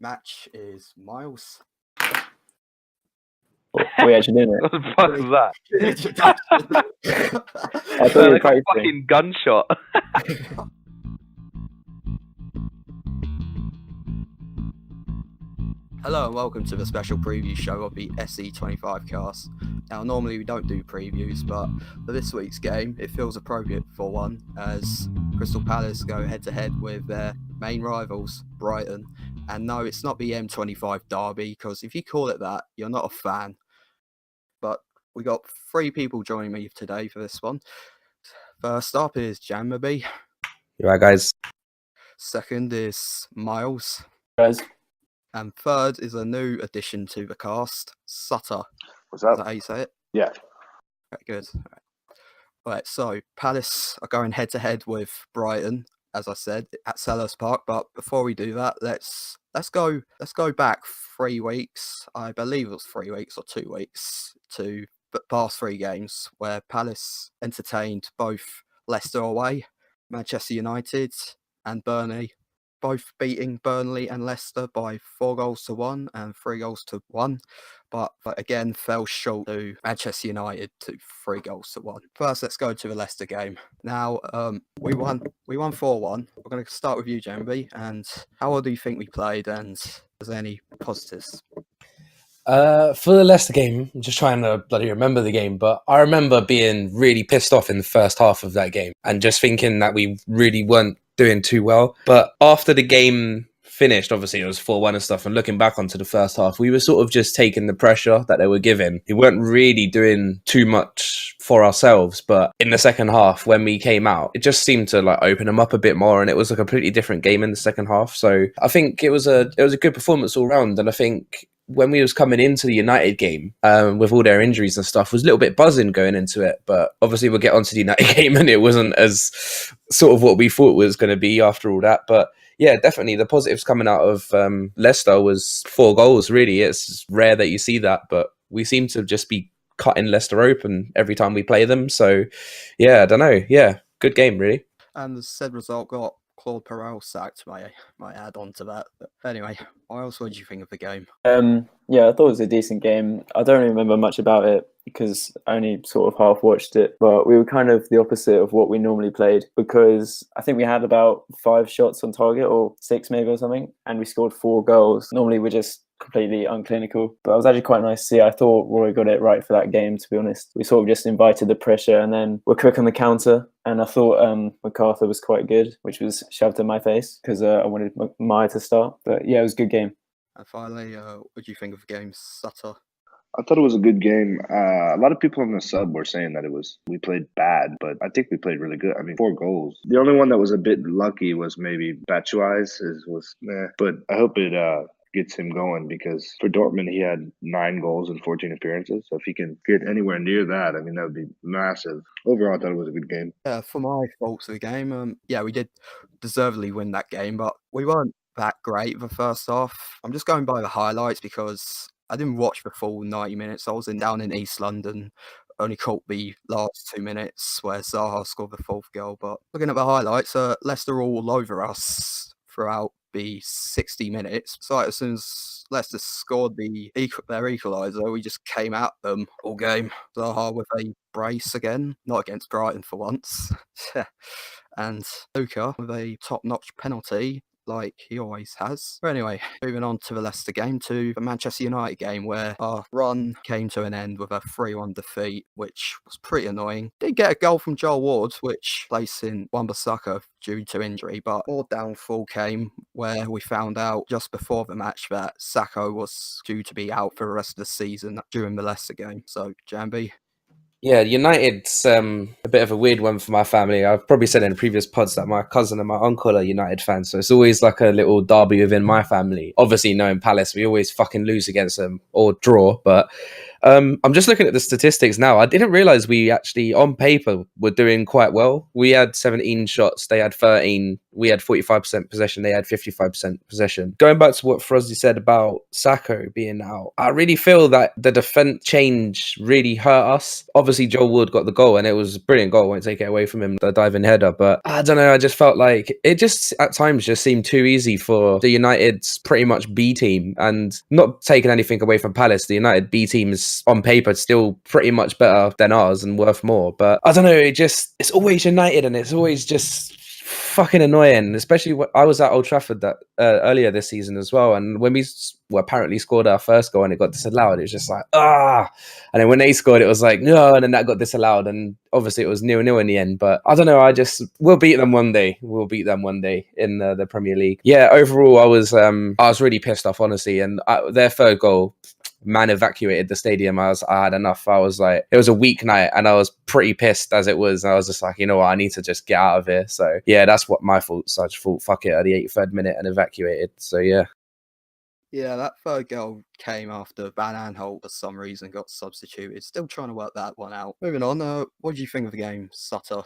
match is Miles. We actually doing it. What the fuck was that? I thought you were Like a practicing. fucking gunshot. Hello and welcome to the special preview show of the SE25 Cast. Now, normally we don't do previews, but for this week's game, it feels appropriate for one, as Crystal Palace go head-to-head with their main rivals, Brighton. And no, it's not the M25 derby, because if you call it that, you're not a fan. But we got three people joining me today for this one. First up is jamibi. You right, guys? Second is Miles. Guys, And third is a new addition to the cast, Sutter. What's Is up? that how you say it? Yeah. Very good. All right, so Palace are going head-to-head with Brighton, as I said, at Selhurst Park. But before we do that, let's go back 3 weeks. I believe it was 3 weeks or 2 weeks to the past 3 games where Palace entertained both Leicester away, Manchester United, and Burnley, both beating Burnley and Leicester by 4-1 and 3-1, but again fell short to Manchester United to 3-1. First, let's go to the Leicester game. Now, we won 4-1. We're going to start with you, Jamie, and how well do you think we played, and is there any positives? For the Leicester game, I'm just trying to bloody remember the game, but I remember being really pissed off in the first half of that game and just thinking that we really weren't doing too well. But after the game finished, obviously it was 4-1 and stuff, and looking back onto the first half, we were sort of just taking the pressure that they were giving. We weren't really doing too much for ourselves, but in the second half when we came out, it just seemed to like open them up a bit more, and it was a completely different game in the second half. So I think it was a good performance all round, and I think when we was coming into the United game, with all their injuries and stuff, was a little bit buzzing going into it. But obviously we'll get onto the United game, and it wasn't as sort of what we thought it was going to be after all that. But yeah, definitely the positives coming out of Leicester was 4 goals, really. It's rare that you see that, but we seem to just be cutting Leicester open every time we play them. So yeah, I don't know. Yeah, good game, really. And the said result got Claude Perel sacked, might add on to that. But anyway, what did you think of the game? yeah, I thought it was a decent game. I don't remember much about it because I only sort of half watched it, but we were kind of the opposite of what we normally played, because I think we had about 5 shots on target, or 6 maybe or something, and we scored 4 goals. Normally we're just completely unclinical, but it was actually quite nice to see. I thought Roy got it right for that game, to be honest. We sort of just invited the pressure and then we're quick on the counter, and I thought MacArthur was quite good, which was shoved in my face because I wanted Maya to start. But yeah, it was a good game. And finally, what do you think of the game, Sutter? I thought it was a good game. A lot of people on the sub were saying that we played bad, but I think we played really good. I mean, 4 goals. The only one that was a bit lucky was maybe Batshuayi's was meh. But I hope it gets him going, because for Dortmund he had 9 goals in 14 appearances. So if he can get anywhere near that, I mean, that would be massive. Overall, I thought it was a good game. Yeah, for my thoughts of the game, yeah, we did deservedly win that game, but we weren't that great the first half. I'm just going by the highlights because I didn't watch the full 90 minutes. I was down in East London, only caught the last 2 minutes where Zaha scored the 4th goal. But looking at the highlights, Leicester all over us throughout the 60 minutes. So as soon as Leicester scored their equaliser, we just came at them all game. Zaha with a brace again, not against Brighton for once. And Luka with a top-notch penalty, like he always has. But anyway, moving on to the Leicester game, to the Manchester United game, where our run came to an end with a 3-1 defeat, which was pretty annoying. Did get a goal from Joel Ward, which placed in Wan-Bissaka due to injury, but more downfall came where we found out just before the match that Sacco was due to be out for the rest of the season during the Leicester game. So, Jambi? Yeah, United's a bit of a weird one for my family. I've probably said in previous pods that my cousin and my uncle are United fans, so it's always like a little derby within my family. Obviously, knowing Palace, we always fucking lose against them or draw, but I'm just looking at the statistics now. I didn't realize we actually, on paper, were doing quite well. We had 17 shots, they had 13. We had 45% possession, they had 55% possession. Going back to what Frozzy said about Sacco being out, I really feel that the defense change really hurt us. Obviously, Joe Wood got the goal, and it was a brilliant goal. Won't take it away from him, the diving header. But I don't know. I just felt like it just at times just seemed too easy for the United's pretty much B team. And not taking anything away from Palace, the United B team is on paper still pretty much better than ours and worth more. But I don't know. It's always United, and it's always just fucking annoying, especially when I was at Old Trafford that earlier this season as well, and when we apparently scored our first goal and it got disallowed, it was just like and then when they scored it was like no, and then that got disallowed, and obviously it was 0-0 in the end. But I don't know, we'll beat them one day in the Premier League. Yeah, overall I was really pissed off, honestly, and their third goal, man evacuated the stadium. I had enough. I was like, it was a weeknight and I was pretty pissed as it was. I was just like, you know what, I need to just get out of here. So yeah, that's what my fault. So I just thought, fuck it, at the 83rd minute and evacuated. So yeah. Yeah, that third goal came after Van Aanholt for some reason got substituted. Still trying to work that one out. Moving on, what do you think of the game, Sutter?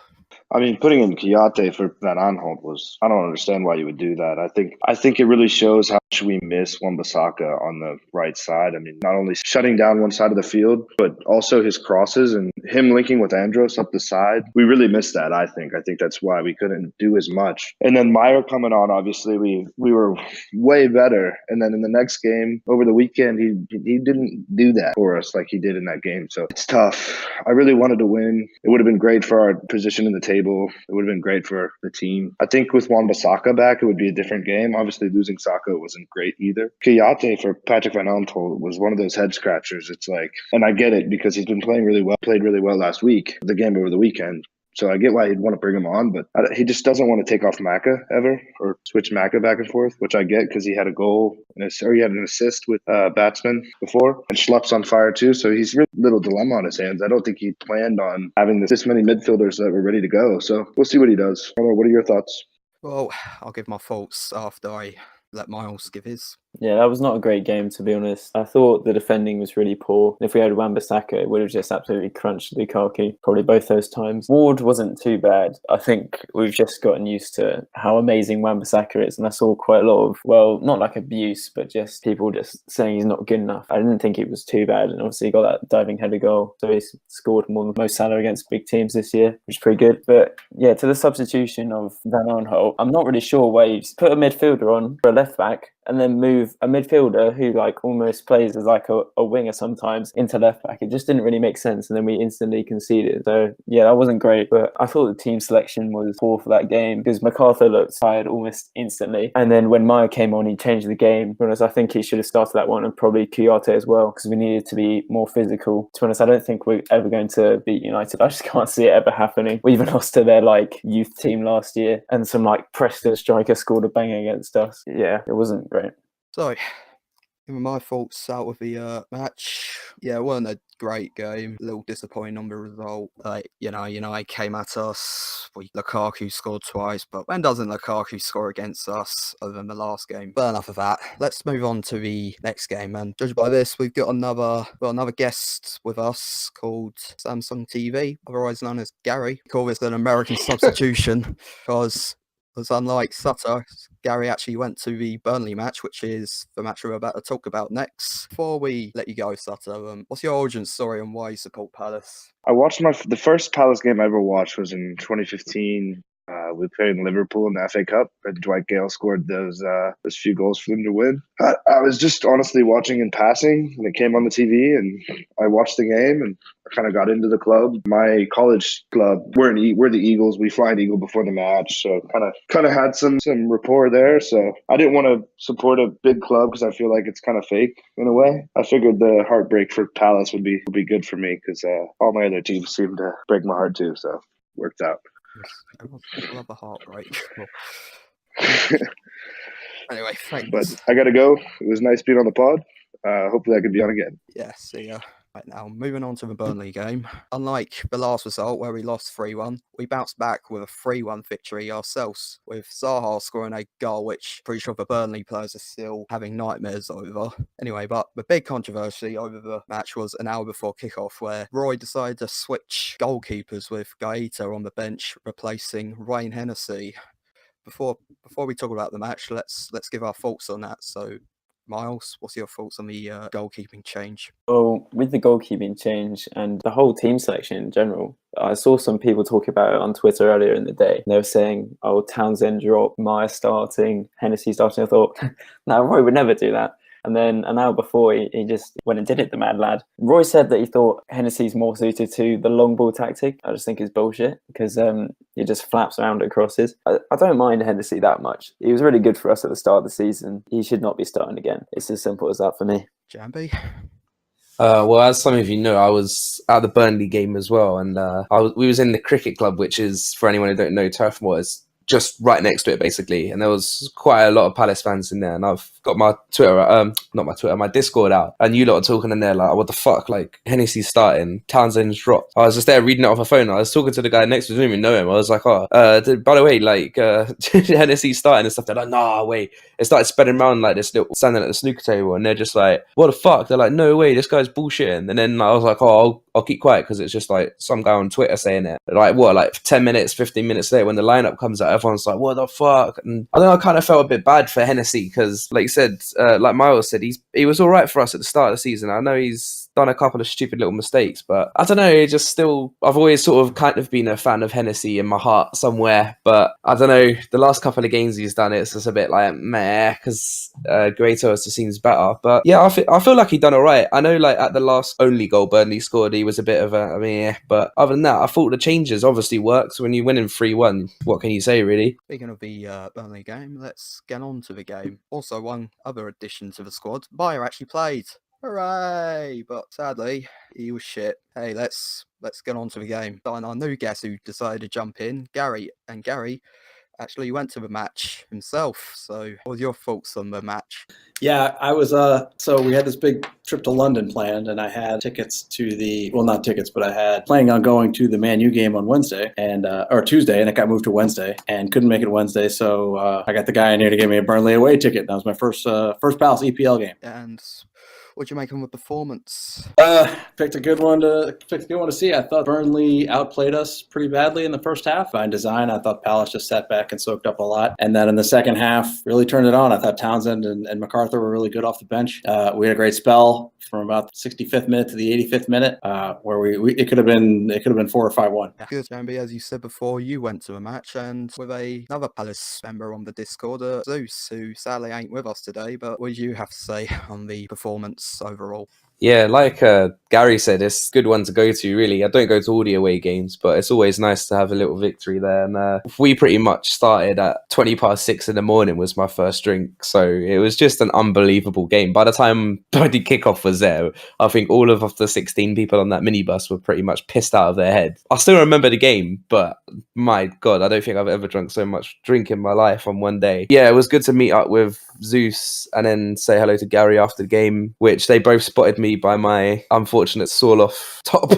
I mean, putting in Kiyate for Van Aanholt was, I don't understand why you would do that. I think it really shows how much we miss Wan-Bissaka on the right side. I mean, not only shutting down one side of the field, but also his crosses and him linking with Andros up the side. We really missed that, I think. I think that's why we couldn't do as much. And then Meyer coming on, obviously, we were way better. And then in the next game, over the weekend, he didn't do that for us like he did in that game. So it's tough. I really wanted to win. It would have been great for our position in the table. It would have been great for the team. I think with Wan-Bissaka back, it would be a different game. Obviously, losing Saka wasn't great either. Kiyate for Patrick Van Aanholt was one of those head scratchers. It's like, and I get it because he's been playing really well, played really well last week, the game over the weekend. So I get why he'd want to bring him on, but he just doesn't want to take off Maka ever or switch Maka back and forth, which I get because he had a goal or he had an assist with Batsman before, and Schlupp's on fire too. So he's really little dilemma on his hands. I don't think he planned on having this many midfielders that were ready to go. So we'll see what he does. What are your thoughts? Well, I'll give my thoughts after I let Miles give his. Yeah, that was not a great game, to be honest. I thought the defending was really poor. If we had Wan-Bissaka, it would have just absolutely crunched Lukaku, probably both those times. Ward wasn't too bad. I think we've just gotten used to how amazing Wan-Bissaka is, and I saw quite a lot of, well, not like abuse, but just people just saying he's not good enough. I didn't think it was too bad, and obviously he got that diving header goal, so he's scored more than Mo Salah against big teams this year, which is pretty good. But yeah, to the substitution of Van Aanholt, I'm not really sure why you put a midfielder on for a left-back, and then move a midfielder who like almost plays as like a winger sometimes into left back. It just didn't really make sense, and then we instantly conceded. So yeah, that wasn't great, but I thought the team selection was poor for that game because MacArthur looked tired almost instantly, and then when Meyer came on, he changed the game. Whereas I think he should have started that one, and probably Kiyate as well, because we needed to be more physical. To be honest, I don't think we're ever going to beat United. I just can't see it ever happening. We even lost to their like youth team last year, and some like Preston striker scored a banger against us. Yeah, it wasn't great. So, even my thoughts out of the match. Yeah, it wasn't a great game. A little disappointing on the result. United came at us. Lukaku scored twice, but when doesn't Lukaku score against us other than the last game? But enough of that. Let's move on to the next game. And judged by this, we've got another guest with us called SamsungTV, otherwise known as Gary. We call this an American substitution because unlike Sutter, Gary actually went to the Burnley match, which is the match we're about to talk about next. Before we let you go, Sutter, what's your origin story and why you support Palace? I watched the first Palace game I ever watched was in 2015. We played in Liverpool in the FA Cup, and Dwight Gale scored those few goals for them to win. I was just honestly watching in passing, and it came on the TV, and I watched the game, and I kind of got into the club. My college club, we're the Eagles. We fly an eagle before the match, so kind of had some rapport there. So I didn't want to support a big club because I feel like it's kind of fake in a way. I figured the heartbreak for Palace would be good for me because all my other teams seemed to break my heart too. So worked out. People have a heartbreak. Anyway, thanks. But I gotta go. It was nice being on the pod. Hopefully I can be on again. Yeah, see ya. Right, now, moving on to the Burnley game. Unlike the last result where we lost 3-1, we bounced back with a 3-1 victory ourselves, with Zaha scoring a goal which pretty sure the Burnley players are still having nightmares over. Anyway, but the big controversy over the match was an hour before kickoff where Roy decided to switch goalkeepers with Gaeta on the bench replacing Wayne Hennessy. Before we talk about the match, let's give our thoughts on that. So, Miles, what's your thoughts on the goalkeeping change? Well, with the goalkeeping change and the whole team selection in general, I saw some people talk about it on Twitter earlier in the day. They were saying, oh, Townsend dropped, Meyer starting, Hennessy starting. I thought, no, Roy would never do that. And then an hour before, he just went and did it, the mad lad. Roy said that he thought Hennessy's more suited to the long ball tactic. I just think it's bullshit because he just flaps around at crosses. I don't mind Hennessy that much. He was really good for us at the start of the season. He should not be starting again. It's as simple as that for me. Jambi? Well, as some of you know, I was at the Burnley game as well, and we was in the cricket club, which is, for anyone who don't know, Turf Moor is just right next to it, basically. And there was quite a lot of Palace fans in there, and I've got my my Discord out, and you lot are talking in there like, what the fuck, like, Hennessy's starting, Townsend's dropped. I was just there reading it off my phone. I was talking to the guy next to me, didn't even know him. I was like, by the way, like, Hennessy's starting and stuff. They're like, nah, wait. It started spreading around like this little standing at the snooker table, and they're just like, what the fuck? They're like, no way, this guy's bullshitting. And then I was like, oh, I'll keep quiet because it's just like some guy on Twitter saying it. Like, what, like 10 minutes, 15 minutes later when the lineup comes out, everyone's like, what the fuck? And I don't know, I kind of felt a bit bad for Hennessy because, like you said, like Miles said, he was all right for us at the start of the season. I know he's done a couple of stupid little mistakes, but I don't know, it just still, I've always sort of kind of been a fan of Hennessy in my heart somewhere, but I don't know, the last couple of games he's done, it's just a bit like, meh, because Guaito just seems better. But yeah, I feel like he done all right. I know, like, at the last only goal Burnley scored, he was a bit of a meh, but other than that, I thought the changes obviously worked. When you win in 3-1, what can you say, really? Speaking of the Burnley game, let's get on to the game. Also, one other addition to the squad, Bayer actually played. Hooray! But sadly, he was shit. Hey, let's get on to the game. And our new guest who decided to jump in, Gary, and Gary actually went to the match himself. So, what were your thoughts on the match? Yeah, I was, so we had this big trip to London planned, and I had tickets to not tickets, but I had planning on going to the Man U game on Wednesday, or Tuesday, and it got moved to Wednesday, and couldn't make it Wednesday, so I got the guy in here to give me a Burnley away ticket. That was my first Palace EPL game. And what'd you make of the performance? Picked a good one to see. I thought Burnley outplayed us pretty badly in the first half. By design, I thought Palace just sat back and soaked up a lot. And then in the second half, really turned it on. I thought Townsend and MacArthur were really good off the bench. We had a great spell from about the 65th minute to the 85th minute, where it could have been 4 or 5-1. Good, Jambi. As you said before, you went to a match and with another Palace member on the Discord, Zeus, who sadly ain't with us today. But what did you have to say on the performance overall? Yeah, like Gary said, it's a good one to go to, really. I don't go to all the away games, but it's always nice to have a little victory there. And we pretty much started at 6:20 in the morning was my first drink. So it was just an unbelievable game. By the time bloody kickoff was there, I think all of the 16 people on that minibus were pretty much pissed out of their head. I still remember the game, but my God, I don't think I've ever drunk so much drink in my life on one day. Yeah, it was good to meet up with Zeus and then say hello to Gary after the game, which they both spotted me by my unfortunate saw-off top.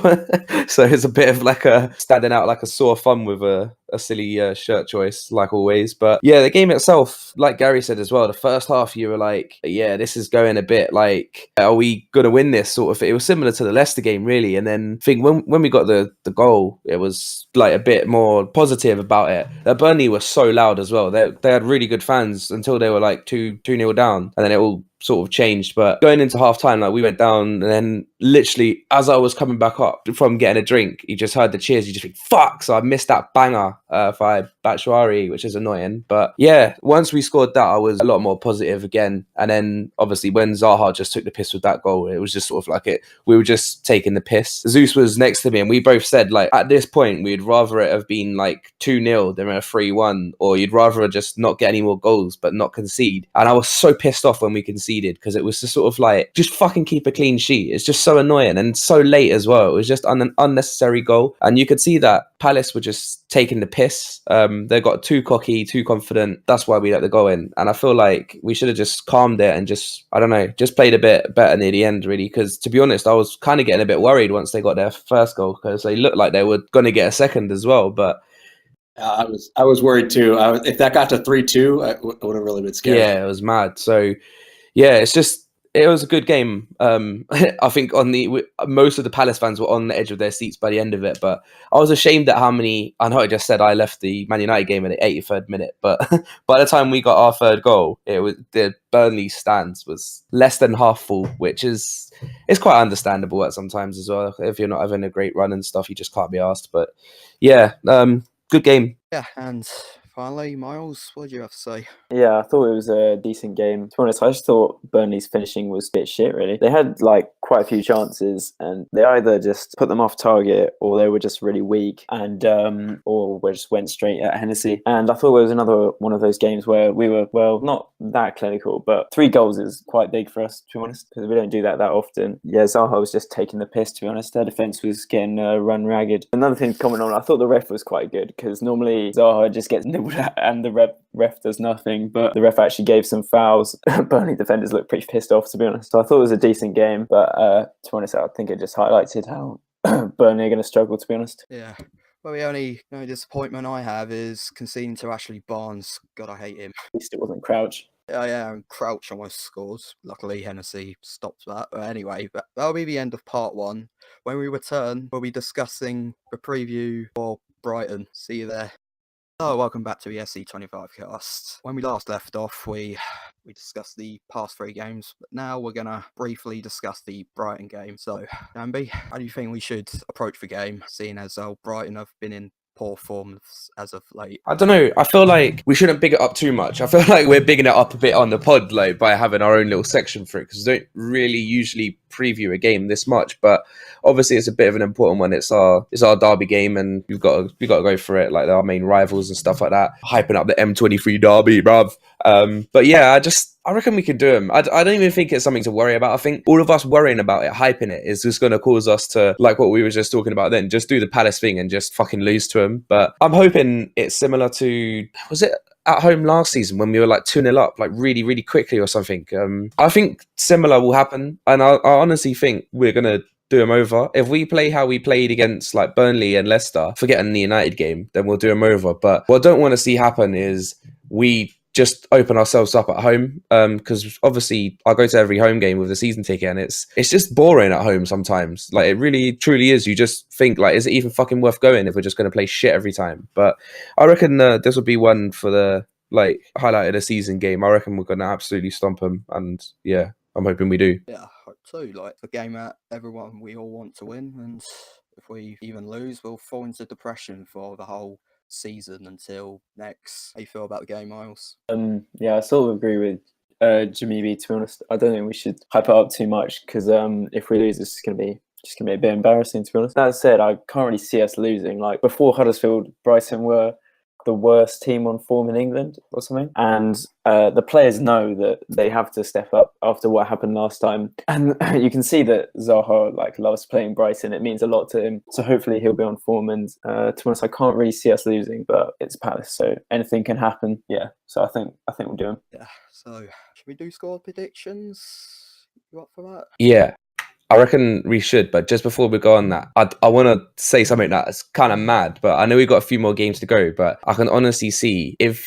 So it's a bit of like standing out like a sore thumb with a silly shirt choice, like always. But yeah, the game itself, like Gary said as well, the first half you were like, yeah, this is going a bit like, are we gonna win this sort of thing? It was similar to the Leicester game, really. And then I think when we got the goal, it was like a bit more positive about it. Burnley was so loud as well. They had really good fans until they were like 2-0 down, and then it all sort of changed. But going into half time, like, we went down, and then literally as I was coming back up from getting a drink, you just heard the cheers, you just think, fuck. So I missed that banger by Batshuayi, which is annoying. But yeah, once we scored that, I was a lot more positive again. And then obviously when Zaha just took the piss with that goal, it was just sort of like we were just taking the piss. Zeus was next to me, and we both said, like, at this point we'd rather it have been like 2-0 than a 3-1, or you'd rather just not get any more goals but not concede. And I was so pissed off when we conceded, because it was just sort of like, just fucking keep a clean sheet. It's just so annoying and so late as well. It was just an unnecessary goal. And you could see that Palace were just taking the piss. They got too cocky, too confident. That's why we let the goal in. And I feel like we should have just calmed it and just, I don't know, just played a bit better near the end, really. Because to be honest, I was kind of getting a bit worried once they got their first goal, because they looked like they were going to get a second as well. But I was worried too. If that got to 3-2, I would have really been scared. yeah, it was mad. So yeah, it was a good game. I think most of the Palace fans were on the edge of their seats by the end of it, but I was ashamed at how many. I know I just said I left the Man United game at the 83rd minute, but by the time we got our third goal, the Burnley stands was less than half full, which is quite understandable at sometimes as well. If you're not having a great run and stuff, you just can't be asked. But yeah, good game. Yeah, and finally, Miles, what do you have to say? Yeah, I thought it was a decent game. To be honest, I just thought Burnley's finishing was a bit shit, really. They had like quite a few chances and they either just put them off target or they were just really weak and or just went straight at Hennessy. And I thought it was another one of those games where we were, well, not that clinical, but 3 goals is quite big for us, to be honest, because we don't do that often. Yeah, Zaha was just taking the piss, to be honest. Their defence was getting run ragged. Another thing to comment on, I thought the ref was quite good, because normally Zaha just gets nibbled at and the ref does nothing, but the ref actually gave some fouls. Burnley defenders looked pretty pissed off, to be honest. So I thought it was a decent game, but to be honest, I think it just highlighted how Burnley are going to struggle, to be honest. Yeah. Well, the only disappointment I have is conceding to Ashley Barnes. God, I hate him. At least it wasn't Crouch. Yeah, and Crouch almost scores. Luckily, Hennessy stopped that. But anyway, that'll be the end of part 1. When we return, we'll be discussing the preview for Brighton. See you there. So, welcome back to the SE25 Cast. When we last left off, we discussed the past 3 games, but now we're going to briefly discuss the Brighton game. So, Jambi, how do you think we should approach the game, seeing as Brighton have been in poor form as of late? I don't know. I feel like we shouldn't big it up too much. I feel like we're bigging it up a bit on the pod, like by having our own little section for it, because we don't really usually preview a game this much. But obviously, it's a bit of an important one. It's our derby game, and we've got to go for it, like our main rivals and stuff like that. Hyping up the M23 derby, bruv. But yeah, I reckon we can do them. I don't even think it's something to worry about. I think all of us worrying about it, hyping it, is just going to cause us to, like what we were just talking about then, just do the Palace thing and just fucking lose to them. But I'm hoping it's similar to, was it at home last season when we were like 2-0 up, like really, really quickly or something? I think similar will happen. And I honestly think we're going to do them over. If we play how we played against like Burnley and Leicester, forgetting the United game, then we'll do them over. But what I don't want to see happen is we just open ourselves up at home, because obviously I go to every home game with a season ticket and it's just boring at home sometimes. Like, it really truly is. You just think, like, is it even fucking worth going if we're just going to play shit every time? But I reckon this will be one for the like highlight of the season game. I reckon we're going to absolutely stomp them, and yeah, I'm hoping we do. Yeah, I hope so. Like, the game that we all want to win, and if we even lose, we'll fall into depression for the whole season until next. How you feel about the game, Miles? Yeah, I sort of agree with jamibi, to be honest. I don't think we should hype it up too much, because if we lose, it's going to be a bit embarrassing, to be honest. That said, I can't really see us losing. Like, before Huddersfield, Brighton were the worst team on form in England or something, and the players know that they have to step up after what happened last time, and you can see that Zaha like loves playing Brighton. It means a lot to him, so hopefully he'll be on form. And to be honest, I can't really see us losing, but it's Palace, so anything can happen. Yeah, so I think we'll do them. Yeah, so should we do score predictions? You up for that? Yeah, I reckon we should, but just before we go on that, I want to say something that's kind of mad, but I know we've got a few more games to go, but I can honestly see if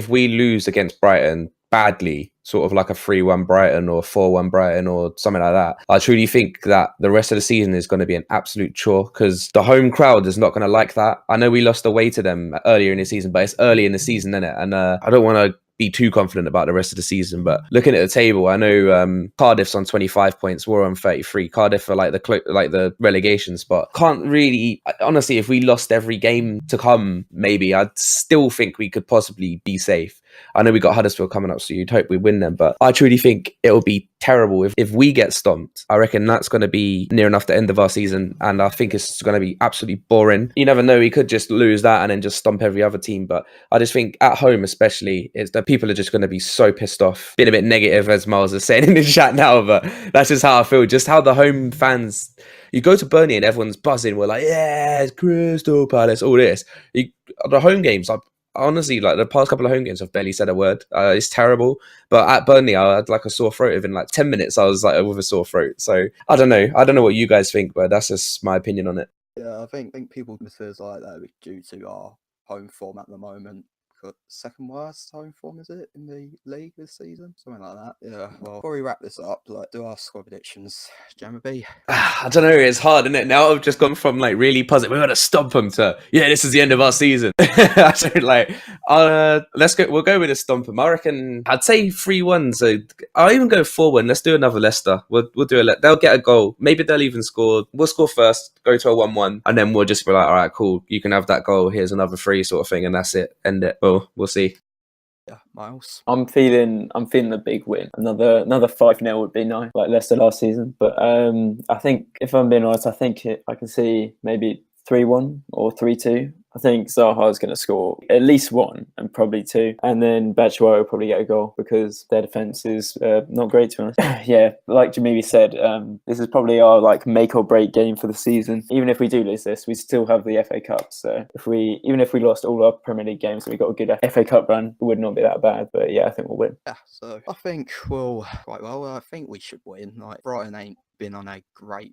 we lose against Brighton badly, sort of like a 3-1 Brighton or 4-1 Brighton or something like that, I truly think that the rest of the season is going to be an absolute chore, because the home crowd is not going to like that. I know we lost away to them earlier in the season, but it's early in the season, isn't it? And I don't want to be too confident about the rest of the season, but looking at the table, I know Cardiff's on 25 points, we're on 33. Cardiff are like the relegation spot. Can't really, honestly, if we lost every game to come, maybe I'd still think we could possibly be safe. I know we got Huddersfield coming up, so you'd hope we win them. But I truly think it'll be terrible if we get stomped. I reckon that's going to be near enough the end of our season, and I think it's going to be absolutely boring. You never know, we could just lose that and then just stomp every other team. But I just think at home especially, it's that people are just going to be so pissed off. Been a bit negative, as Miles is saying in the chat now, but that's just how I feel. Just how the home fans, you go to Burnley and everyone's buzzing. We're like, yeah, it's Crystal Palace, all this. The home games, honestly, like the past couple of home games, I've barely said a word. It's terrible. But at Burnley, I had like a sore throat. Within like 10 minutes, I was like with a sore throat. So I don't know what you guys think, but that's just my opinion on it. Yeah, I think people consider like that due to our home form at the moment. Second worst home form, is it, in the league this season? Something like that. Yeah, well, before we wrap this up, like, do our squad predictions. Jamibi? I don't know, it's hard, isn't it? Now I've just gone from like really positive, we're gonna stomp them, to this is the end of our season. So like, we'll go with a stomp them. I reckon I'd say 3-1, so I'll even go 4-1. Let's do another Leicester. We'll do they'll get a goal, maybe they'll even score. We'll score first, go to a 1-1, and then we'll just be like, all right, cool, you can have that goal, here's another 3 sort of thing, and that's it, end it. We'll see. Yeah, Miles. I'm feeling a big win. Another 5-0 would be nice, like Leicester last season. But I think, if I'm being honest, I can see maybe 3-1 or 3-2. I think Zaha's going to score at least 1 and probably 2. And then Batshuayi will probably get a goal because their defence is not great, to be honest. Yeah, like Jamibi said, this is probably our like make or break game for the season. Even if we do lose this, we still have the FA Cup. So even if we lost all our Premier League games and we got a good FA Cup run, it would not be that bad. But yeah, I think we'll win. Yeah, so I think I think we should win. Like, Brighton ain't been on a great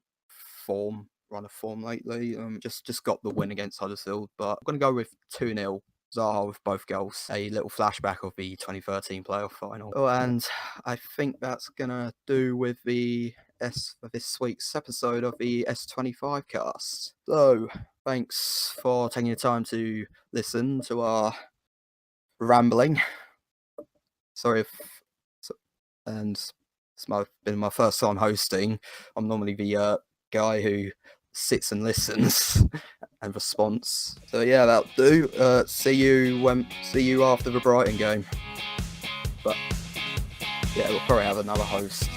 run of form lately. Just got the win against Huddersfield, but I'm gonna go with 2-0. Zaha with both goals. A little flashback of the 2013 playoff final. Oh, and I think that's gonna do with for this week's episode of the S25 Cast. So thanks for taking the time to listen to our rambling. Sorry if it's been my first time hosting. I'm normally the guy who sits and listens and responds. So yeah, that'll do. See you after the Brighton game. But yeah, we'll probably have another host.